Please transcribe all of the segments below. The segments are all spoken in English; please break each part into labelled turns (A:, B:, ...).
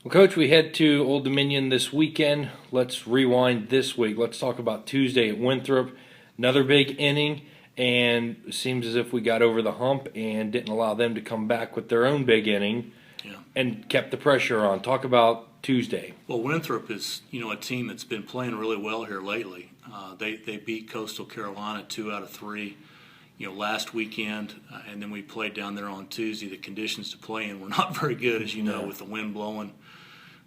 A: Well, Coach, we head to Old Dominion this weekend. Let's rewind this week. Let's talk about Tuesday at Winthrop. Another big inning, and it seems as if we got over the hump and didn't allow them to come back with their own big inning and kept the pressure on. Talk about Tuesday.
B: Well, Winthrop is, a team that's been playing really well here lately. They beat Coastal Carolina 2 out of 3. Last weekend, and then we played down there on Tuesday. The conditions to play in were not very good, as you know, with the wind blowing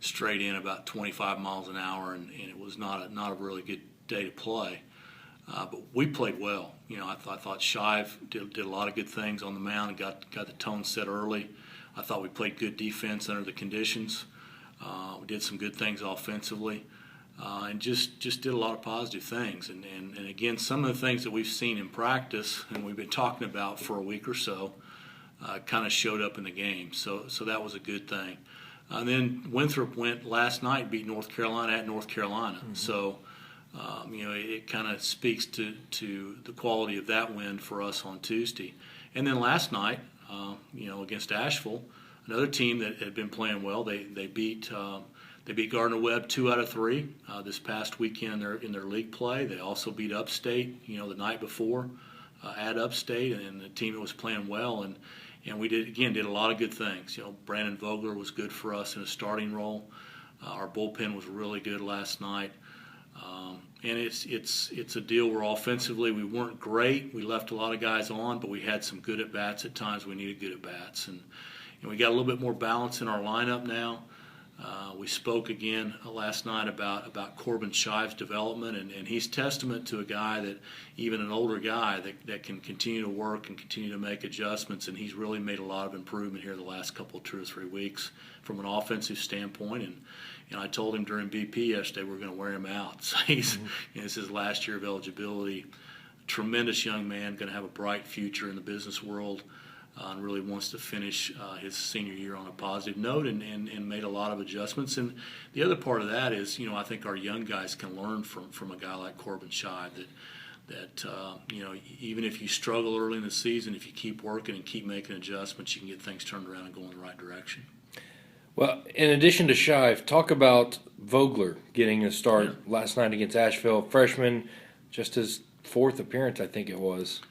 B: straight in about 25 miles an hour, and it was not a really good day to play. But we played well. I thought Shive did a lot of good things on the mound and got the tone set early. I thought we played good defense under the conditions. We did some good things offensively. And just did a lot of positive things. And again, some of the things that we've seen in practice and we've been talking about for a week or so kind of showed up in the game. So that was a good thing. And then Winthrop went last night, beat North Carolina at North Carolina. Mm-hmm. So, it kind of speaks to the quality of that win for us on Tuesday. And then last night, against Asheville, another team that had been playing well, they beat Gardner-Webb 2 out of 3 this past weekend in their league play. They also beat Upstate, the night before at Upstate, and the team that was playing well. And we did a lot of good things. Brandon Vogler was good for us in a starting role. Our bullpen was really good last night. And it's a deal where offensively we weren't great. We left a lot of guys on, but we had some good at-bats at times. We needed good at-bats. And we got a little bit more balance in our lineup now. We spoke again last night about Corbin Shive's development, and he's testament to a guy that, even an older guy, that can continue to work and continue to make adjustments, and he's really made a lot of improvement here the last couple, 2 or 3 weeks from an offensive standpoint. And I told him during BP yesterday we're going to wear him out. So it's his last year of eligibility. Tremendous young man, going to have a bright future in the business world. And really wants to finish his senior year on a positive note and made a lot of adjustments. And the other part of that is, I think our young guys can learn from a guy like Corbin Shive that even if you struggle early in the season, if you keep working and keep making adjustments, you can get things turned around and go in the right direction.
A: Well, in addition to Shive, talk about Vogler getting a start last night against Asheville. Freshman, just his 4th appearance, I think it was.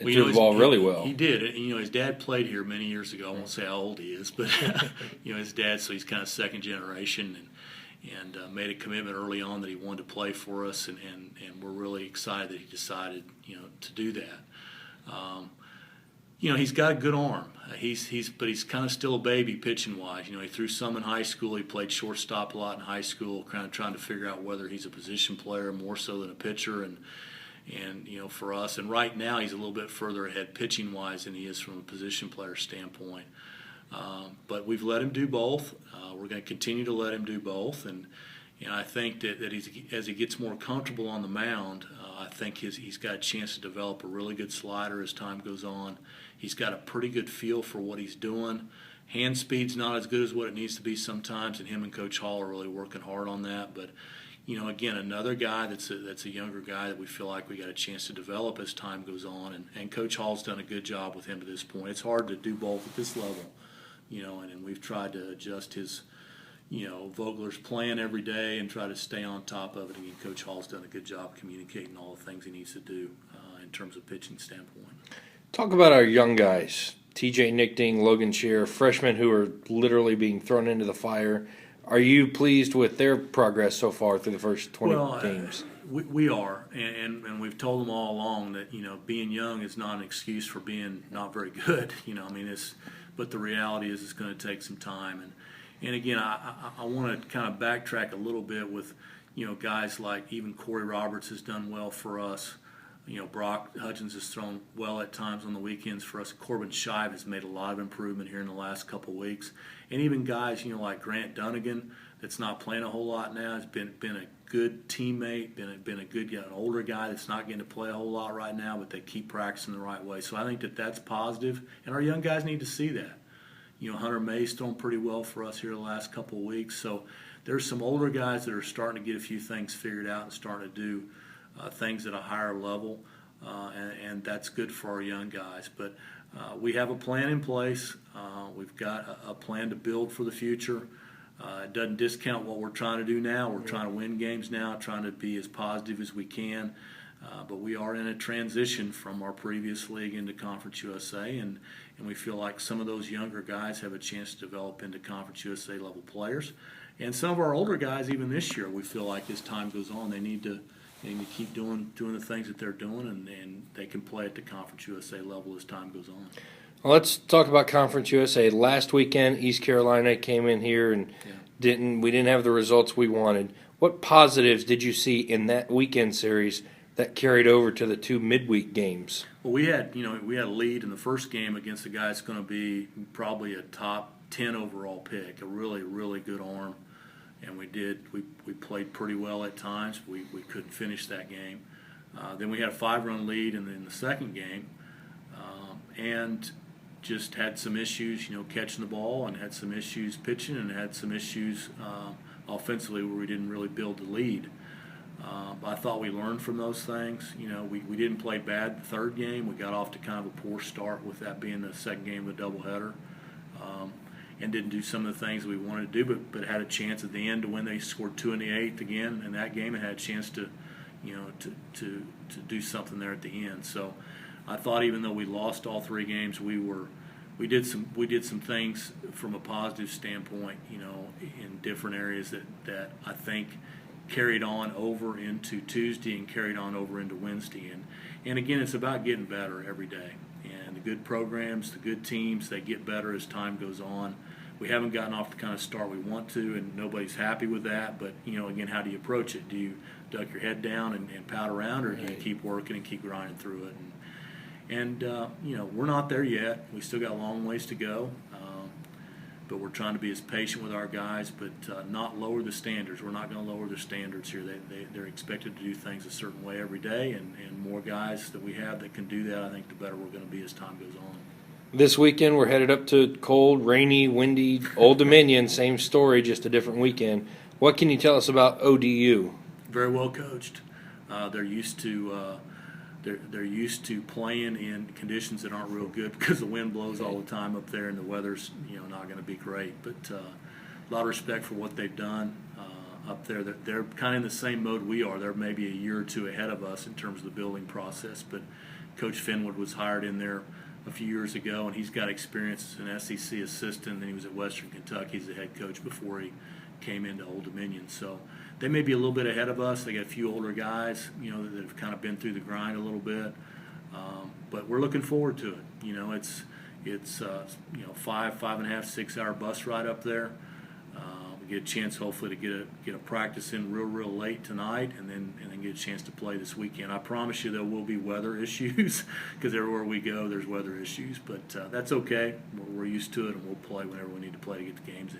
A: He threw the ball really well.
B: He did. His dad played here many years ago. I won't say how old he is, but his dad, so he's kind of second generation, and made a commitment early on that he wanted to play for us, and we're really excited that he decided to do that. He's got a good arm. But he's kind of still a baby pitching wise. He threw some in high school. He played shortstop a lot in high school, kind of trying to figure out whether he's a position player more so than a pitcher, and for us, and right now he's a little bit further ahead pitching-wise than he is from a position player standpoint. But we've let him do both. We're going to continue to let him do both, and I think that as he gets more comfortable on the mound, I think he's got a chance to develop a really good slider as time goes on. He's got a pretty good feel for what he's doing. Hand speed's not as good as what it needs to be sometimes, and him and Coach Hall are really working hard on that. But again, another guy that's a younger guy that we feel like we got a chance to develop as time goes on, and Coach Hall's done a good job with him to this point. It's hard to do both at this level, and we've tried to adjust his, Vogler's plan every day and try to stay on top of it. Again, Coach Hall's done a good job communicating all the things he needs to do in terms of pitching standpoint.
A: Talk about our young guys, TJ Nichting, Logan Shear, freshmen who are literally being thrown into the fire. Are you pleased with their progress so far through the first 20 games?
B: We are, and we've told them all along that being young is not an excuse for being not very good. But the reality is it's going to take some time. And again, I want to kind of backtrack a little bit with guys like even Corey Roberts has done well for us. Brock Hutchins has thrown well at times on the weekends for us. Corbin Shive has made a lot of improvement here in the last couple of weeks. And even guys, like Grant Dunnigan, that's not playing a whole lot now, has been a good teammate, been a good an older guy that's not getting to play a whole lot right now, but they keep practicing the right way. So I think that's positive, and our young guys need to see that. Hunter May's thrown pretty well for us here the last couple of weeks. So there's some older guys that are starting to get a few things figured out and starting to do things at a higher level, and that's good for our young guys. But we have a plan in place. We've got a plan to build for the future. It doesn't discount what we're trying to do now. We're trying to win games now, trying to be as positive as we can. But we are in a transition from our previous league into Conference USA, and we feel like some of those younger guys have a chance to develop into Conference USA level players. And some of our older guys, even this year, we feel like as time goes on, they need to keep doing the things that they're doing, and they can play at the Conference USA level as time goes on.
A: Well, let's talk about Conference USA. Last weekend, East Carolina came in here and we didn't have the results we wanted. What positives did you see in that weekend series that carried over to the two midweek games?
B: Well, we had a lead in the first game against a guy that's going to be probably a top 10 overall pick, a really, really good arm. And we played pretty well at times. We couldn't finish that game. Then we had a 5-run lead in the second game, and just had some issues, catching the ball, and had some issues pitching, and had some issues offensively where we didn't really build the lead. I thought we learned from those things. We didn't play bad the third game. We got off to kind of a poor start with that being the second game of a doubleheader. And didn't do some of the things we wanted to do, but had a chance at the end to win. They scored 2 in the 8th again in that game, and had a chance to do something there at the end. So I thought even though we lost all 3 games, we did some things from a positive standpoint, in different areas that I think carried on over into Tuesday and carried on over into Wednesday. And again, it's about getting better every day. And the good programs, the good teams, they get better as time goes on. We haven't gotten off the kind of start we want to, and nobody's happy with that. But, again, how do you approach it? Do you duck your head down and pout around, or do you keep working and keep grinding through it? And we're not there yet. We still got a long ways to go. But we're trying to be as patient with our guys, but not lower the standards. We're not going to lower the standards here. They're expected to do things a certain way every day, and more guys that we have that can do that, I think the better we're going to be as time goes on.
A: This weekend, we're headed up to cold, rainy, windy, Old Dominion. Same story, just a different weekend. What can you tell us about ODU?
B: Very well coached. They're used to they're used to playing in conditions that aren't real good because the wind blows all the time up there and the weather's not going to be great. But a lot of respect for what they've done up there. They're kind of in the same mode we are. They're maybe a year or two ahead of us in terms of the building process. But Coach Finwood was hired in there a few years ago, and he's got experience as an SEC assistant. Then he was at Western Kentucky as the head coach before he came into Old Dominion. So they may be a little bit ahead of us. They got a few older guys, that have kind of been through the grind a little bit. But we're looking forward to it. It's 5.5, 6 hour bus ride up there. We get a chance hopefully to get a practice in real late tonight, and then get a chance to play this weekend. I promise you there will be weather issues because everywhere we go there's weather issues, but that's okay. We're used to it, and we'll play whenever we need to play to get the games in.